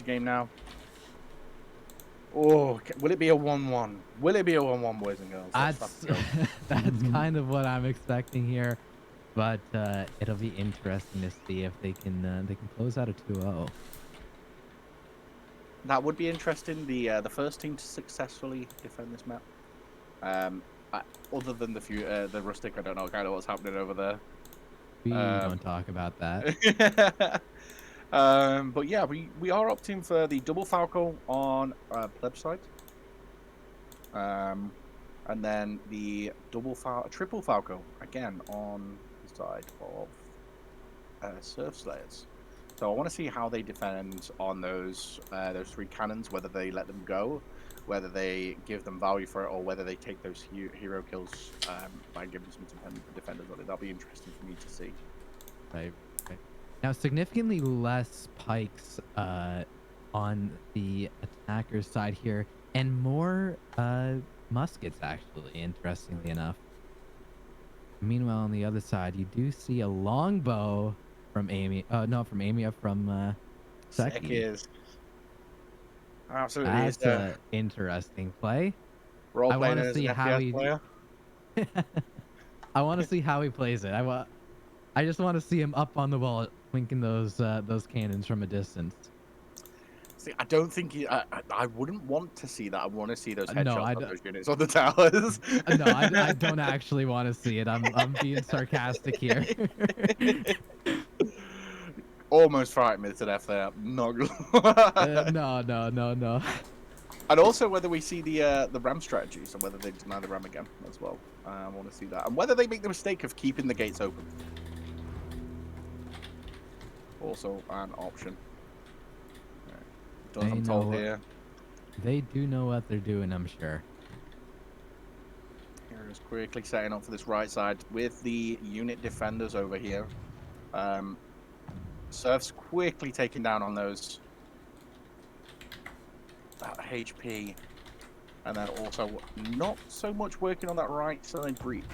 game now. Oh, will it be a 1-1? Will it be a 1-1, boys and girls? That's that's kind of what I'm expecting here, but it'll be interesting to see if they can close out a 2-0. That would be interesting. The first team to successfully defend this map. Other than the rustic, I don't know kind of what's happening over there. We don't talk about that. But yeah, we are opting for the double Falco on pleb side. And then the triple Falco again on the side of SerfSlayers. So I want to see how they defend on those three cannons, whether they let them go, whether they give them value for it, or whether they take those hero kills by giving some defenders on it. That'll be interesting for me to see. Right. Now, significantly less pikes on the attacker's side here, and more muskets, actually, interestingly enough. Meanwhile, on the other side, you do see a longbow from Amy. From Amy, from Seki. Absolutely. That's an interesting play. Role I want playing to as see an how FPS he. player. I want to see how he plays it. I just want to see him up on the wall, winking those cannons from a distance. See, I don't think I wouldn't want to see that. I want to see those No, headshots of those units on the towers. No, I don't actually want to see it. I'm being sarcastic here. Almost frightened me to death there. Not gonna No. And also whether we see the RAM strategy, so whether they deny the RAM again as well. I want to see that, and whether they make the mistake of keeping the gates open. Also an option. Done, I'm told here. They do know what they're doing, I'm sure. Here's quickly setting up for this right side with the unit defenders over here. Surf's quickly taking down on those HP, and then also not so much working on that right side breach.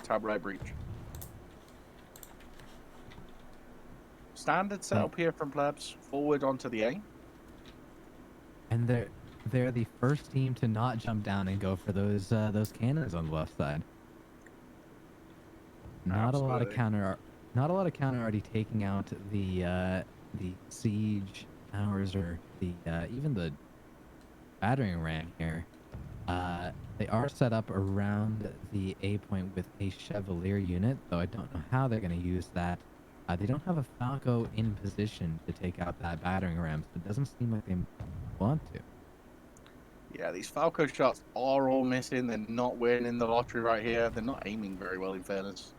Tab right breach. Standard setup here from plebs. Forward onto the A. And they're the first team to not jump down and go for those cannons on the left side. Not a lot of counter already taking out the siege towers or the even the battering ram here. They are set up around the A point with a Chevalier unit, though I don't know how they're going to use that. They don't have a Falco in position to take out that battering ram, so it doesn't seem like they want to. Yeah, these Falco shots are all missing. They're not winning the lottery right here. They're not aiming very well, in fairness,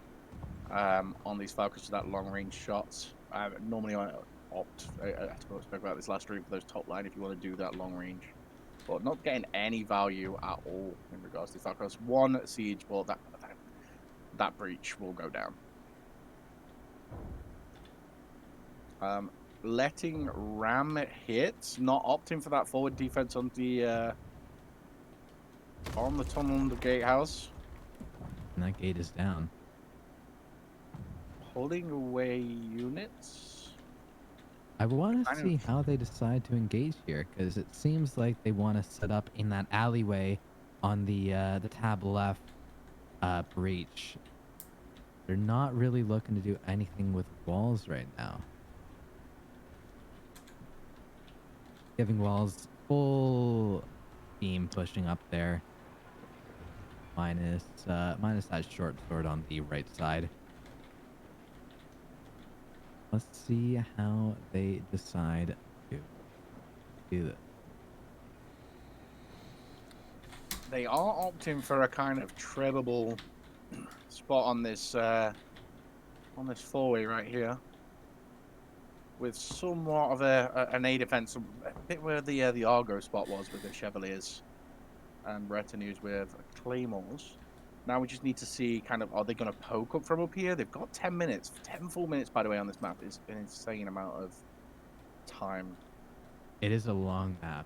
on these Falcons for that long-range shots. Normally, I opt, I spoke about this last stream, for those top line if you want to do that long range. But not getting any value at all in regards to Falcons. One siege, but that breach will go down. Letting ram hit, not opting for that forward defense on the tunnel on the gatehouse. And that gate is down. Pulling away units. I want to see how they decide to engage here, because it seems like they want to set up in that alleyway on the tab left breach. They're not really looking to do anything with walls right now. Giving walls full beam pushing up there. Minus that short sword on the right side. Let's see how they decide to do this. They are opting for a kind of treble spot on this four-way right here, with somewhat of an A defense, a bit where the Argo spot was with the Chevaliers and retinues with Claymores. Now we just need to see kind of, are they going to poke up from up here? They've got 10 minutes. 10 full minutes, by the way, on this map is an insane amount of time. It is a long map.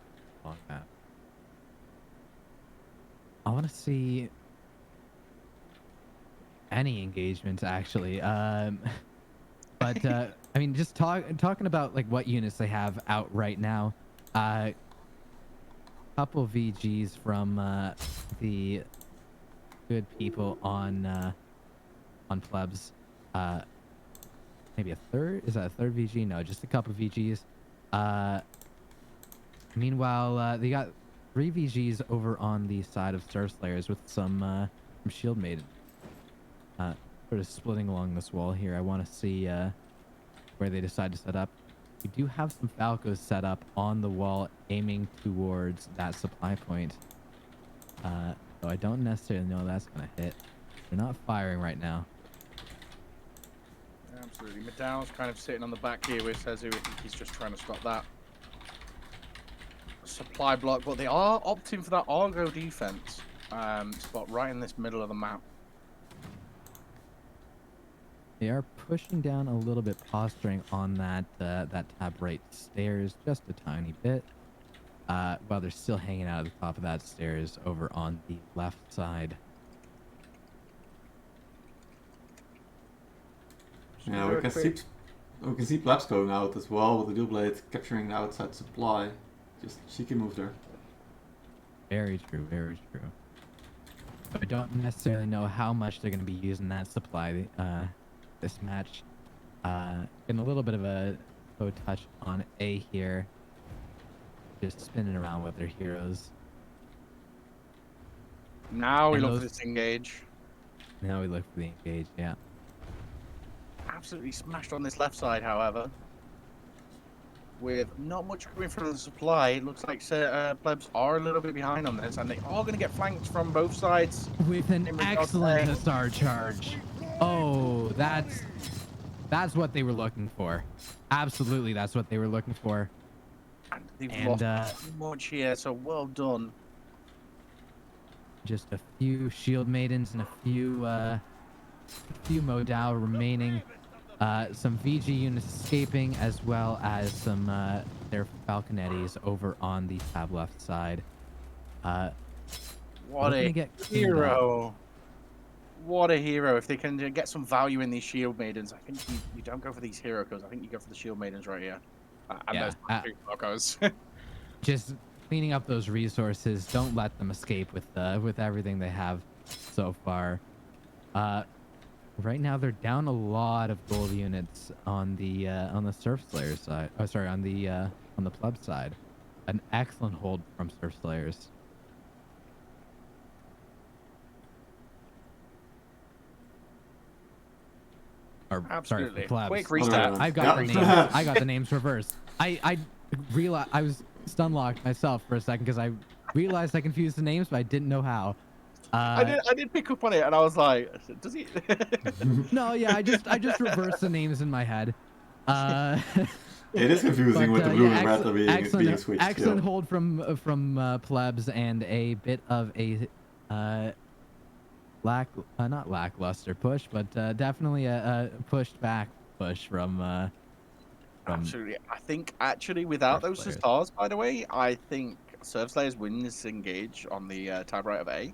I want to see any engagement, actually. But I mean, just talking about like what units they have out right now. Couple VGs from the good people on plebs. Uh, maybe a third. Is that a third VG? No, just a couple VGs. Uh, meanwhile, they got 3 VGs over on the side of SerfSlayers with some Shield Maiden. Sort of splitting along this wall here. I want to see where they decide to set up. We do have some Falcos set up on the wall aiming towards that supply point. So I don't necessarily know that's going to hit. They're not firing right now. Absolutely. Medal's kind of sitting on the back here with Sezu. I think he's just trying to stop that supply block, but they are opting for that Argo defense spot right in this middle of the map. They are pushing down a little bit, posturing on that that tab right stairs just a tiny bit, while they're still hanging out at the top of that stairs over on the left side. Yeah, we can see PLEBs going out as well with the Dual Blade capturing the outside supply. Just cheeky move there. Very true, very true. But I don't necessarily know how much they're going to be using that supply this match. Getting a little bit of a toe touch on A here. Just spinning around with their heroes. Now we look for this engage. Now we look for the engage, yeah. Absolutely smashed on this left side, however. With not much coming from the supply, it looks like plebs are a little bit behind on this, and they are going to get flanked from both sides. With an excellent Hussar charge. Oh, that's what they were looking for. Absolutely, that's what they were looking for. And they've lost too much here, so well done. Just a few Shield Maidens and a few Modal remaining. Some VG units escaping, as well as some their Falconettis over on the tab left side. What a hero! What a hero! If they can get some value in these Shield Maidens, I think you don't go for these hero codes. I think you go for the Shield Maidens right here. And those two Falcos. Just cleaning up those resources. Don't let them escape with everything they have so far. Right now they're down a lot of gold units on the SerfSlayer side. Oh, sorry, on the pleb side. An excellent hold from SerfSlayers. Or, absolutely. Sorry, plebs. Quick restart. I got the names. I got the names reversed. I realized I was stun locked myself for a second because I realized I confused the names, but I didn't know how. I did pick up on it, and I was like, "Does he?" No, yeah, I just reversed the names in my head. It is confusing with the blue and red being switched. Excellent hold from plebs, and a bit of a not lackluster push, but definitely a pushed back push from absolutely. I think actually without those stars, by the way, I think SerfSlayers win this engage on the tab right of A.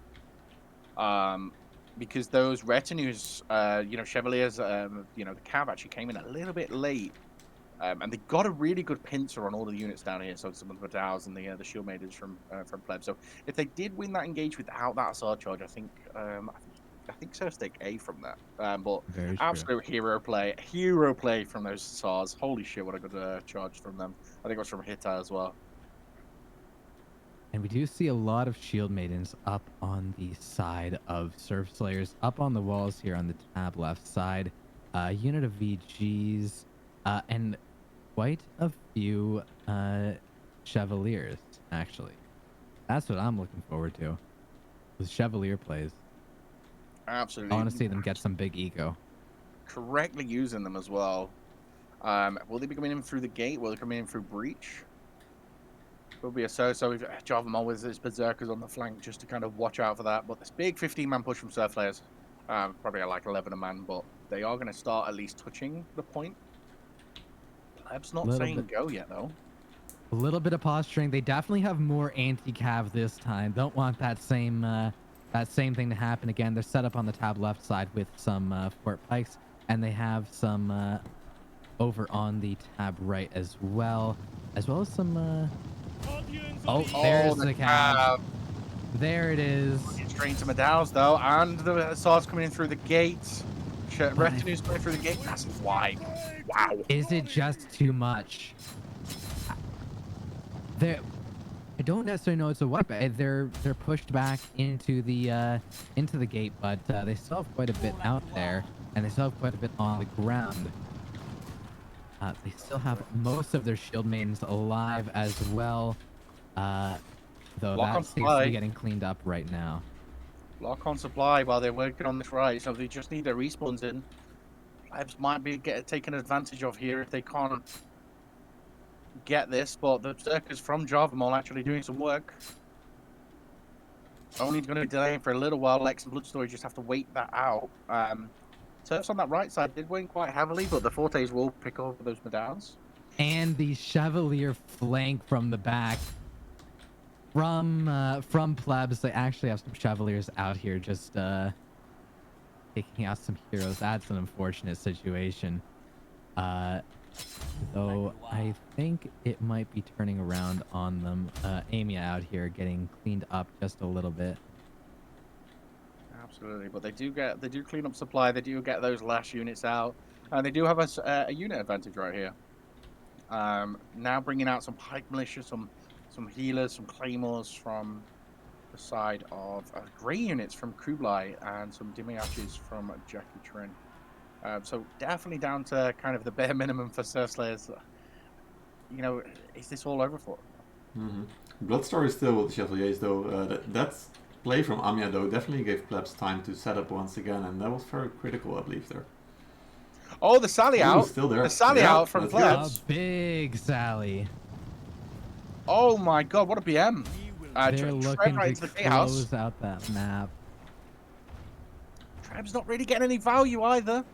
Because those retinues, Chevaliers, the cab actually came in a little bit late, and they got a really good pincer on all the units down here. So some of the Badals and the Shield Maidens from pleb. So if they did win that engage without that sword charge, I think Surfs take A from that. But absolute hero play from those SARs. Holy shit, what a good charge from them. I think it was from Hitta as well. And we do see a lot of Shield Maidens up on the side of SerfSlayers, up on the walls here on the tab left side. Unit of VGs, and quite a few Chevaliers, actually. That's what I'm looking forward to. With Chevalier plays. Absolutely. I want to see them get some big ego. Correctly using them as well. Will they be coming in through the gate? Will they come in through breach? Will be a so we've Java with his berserkers on the flank just to kind of watch out for that. But this big 15-man push from SerfSlayers, probably like 11 a man, but they are going to start at least touching the point. Pleb's not saying go yet though. A little bit of posturing. They definitely have more anti-cav this time. Don't want that same thing to happen again. They're set up on the tab left side with some fort pikes, and they have some over on the tab right as well as some. Oh, Oh, there's the cab. cab. There it is. Straight into Medal's though, and the assault's coming in through the gates. Retinue's coming through the gate. Massive wipe. Wow. Is it just too much? I don't necessarily know it's a wipe. They're pushed back into the gate, but they still have quite a bit out there, and they still have quite a bit on the ground. They still have most of their shield maidens alive as well, though that seems to be getting cleaned up right now. Lock on supply while they're working on this right, so they just need their respawns in. Plebs might be taken advantage of here if they can't get this, but the Berserkers from Javamol actually doing some work. Only going to be delaying for a little while. Lex and Bloodstory just have to wait that out. Surfs on that right side did win quite heavily, but the Fortes will pick over those Medals. And the Chevalier flank from the back from Plebs. They actually have some Chevaliers out here just taking out some heroes. That's an unfortunate situation. Though I think it might be turning around on them. Amia out here getting cleaned up just a little bit. Absolutely, but they do clean up supply. They do get those last units out, and they do have a unit advantage right here. Now bringing out some pike militia, some healers, some claymores from the side of grey units from Kublai, and some Dimiaches from Jackie Trin. So definitely down to kind of the bare minimum for SerfSlayers. You know, is this all over for? Bloodstory still with the Chevaliers though. That's play from Amia though definitely gave Plebs time to set up once again, and that was very critical, I believe, there. Oh, the Sally out. Still there. The Sally out from Plebs. A big Sally. Oh my god, what a BM. They're looking right to close out that map. Treb's not really getting any value either.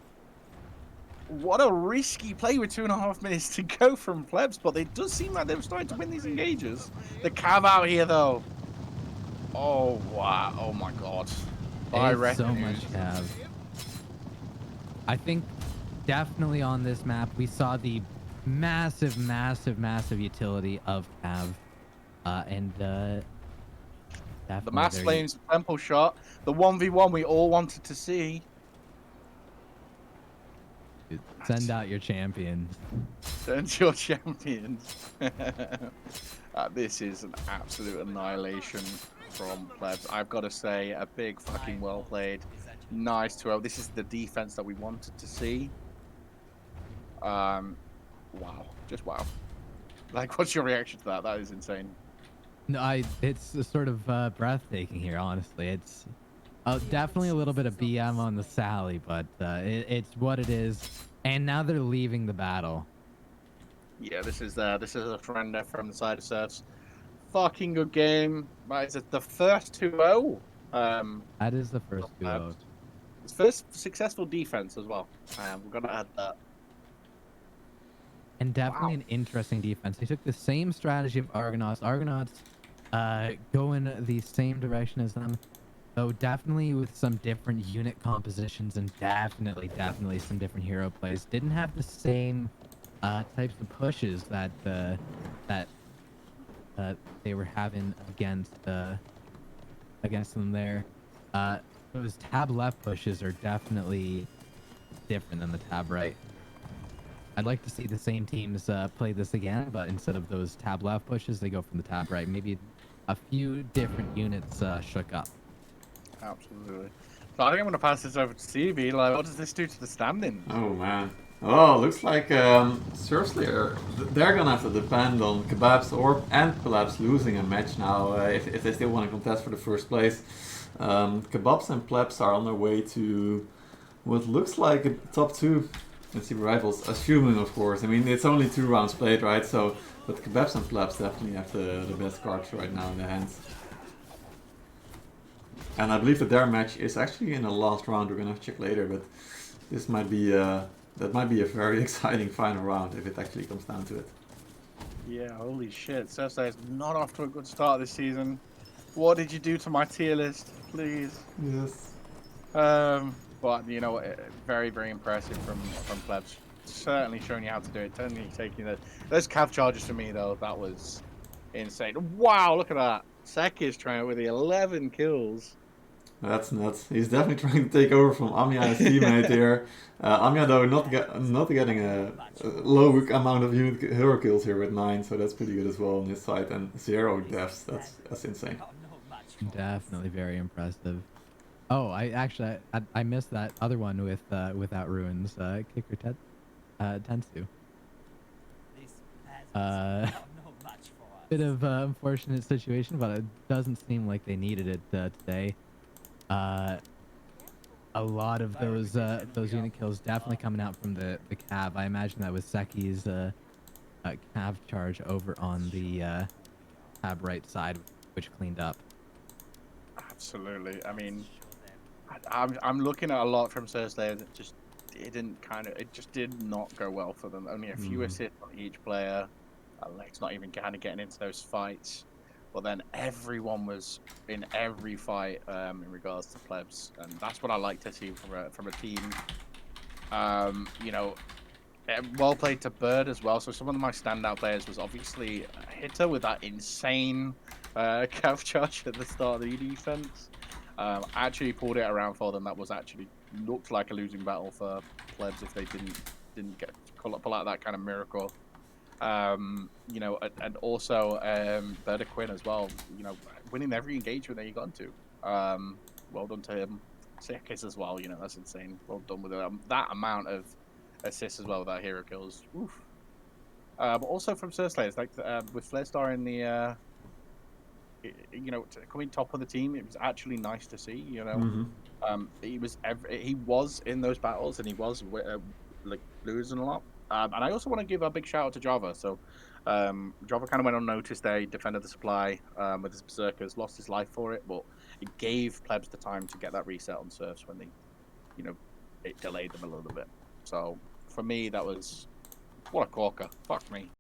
What a risky play with 2.5 minutes to go from Plebs, but it does seem like they're starting to win these engages. The Cav out here though. Oh wow, oh my god. There's so much Cav. I think definitely on this map we saw the massive utility of Cav. The mass flames temple shot, the 1v1 we all wanted to see. Send out your champions. Send your champions. This is an absolute annihilation from Plebs. I've got to say, a big fucking well played. Nice 2-0. This is the defense that we wanted to see. Wow. Just wow. Like, what's your reaction to that? That is insane. No, it's sort of breathtaking here, honestly. It's definitely a little bit of BM on the Sally, but it's what it is. And now they're leaving the battle. Yeah, this is a friend from the side of Surfs. Fucking good game. Right, is it the first 2-0? That is the first 2-0. It's first successful defense as well. We're gonna add that. And definitely an interesting defense. They took the same strategy of Argonauts. Argonauts go in the same direction as them, though definitely with some different unit compositions and definitely some different hero plays. Didn't have the same types of pushes that they were having against them there. Those tab left pushes are definitely different than the tab right. I'd like to see the same teams play this again, but instead of those tab left pushes, they go from the tab right. Maybe a few different units shook up. Absolutely. So I think I'm going to pass this over to Seabee. Like, what does this do to the standing? Oh man. Oh, looks like SerfSlayer, they're gonna have to depend on Kebabs and Plebs losing a match now if they still want to contest for the first place. Kebabs and Plebs are on their way to what looks like a top 2. Let's see, rivals, assuming of course. I mean, it's only 2 rounds played, right? So, but Kebabs and Plebs definitely have the best cards right now in their hands. And I believe that their match is actually in the last round. We're gonna have to check later, but this might be that might be a very exciting final round if it actually comes down to it. Yeah, holy shit. SerfSlayer is not off to a good start this season. What did you do to my tier list, please? Yes. But you know what? Very impressive from Plebs. certainly showing you how to do it. Certainly taking those cav charges for me though. That was insane. Wow, look at that. Seki's trying it with the 11 kills. That's nuts. He's definitely trying to take over from Amiya, his teammate here. Amiya though not getting a low amount of hero kills here with 9, so that's pretty good as well on his side. And 0 deaths. That's insane. Definitely very impressive. Oh, I missed that other one with without ruins. Kicker Tensu. Bit of unfortunate situation, but it doesn't seem like they needed it today. A lot of those unit kills definitely coming out from the cav. I imagine that was Seki's cav charge over on the cav right side, which cleaned up. Absolutely. I mean, I'm looking at a lot from SerfSlayer that just did not go well for them. Only a few assists on each player. It's not even kind of getting into those fights. But then everyone was in every fight in regards to plebs, and that's what I like to see from a team. You know, well played to Bird as well. So some of my standout players was obviously Hitter with that insane cav charge at the start of the defense. Actually pulled it around for them. That was actually looked like a losing battle for plebs if they didn't get pull out that kind of miracle. You know, and also Berda Quinn as well. You know, winning every engagement that he got into. Well done to him. Sekis as well. You know, that's insane. Well done with that amount of assists as well with that hero kills. Oof. But also from SerfSlayer, like with Flare Star in the you know, coming top of the team, it was actually nice to see. You know, he was in those battles and he was like losing a lot. And I also want to give a big shout out to Java. So Java kind of went unnoticed there. He defended the supply with his berserkers, lost his life for it, but it gave plebs the time to get that reset on serfs when they, you know, it delayed them a little bit. So for me, that was what a corker. Fuck me.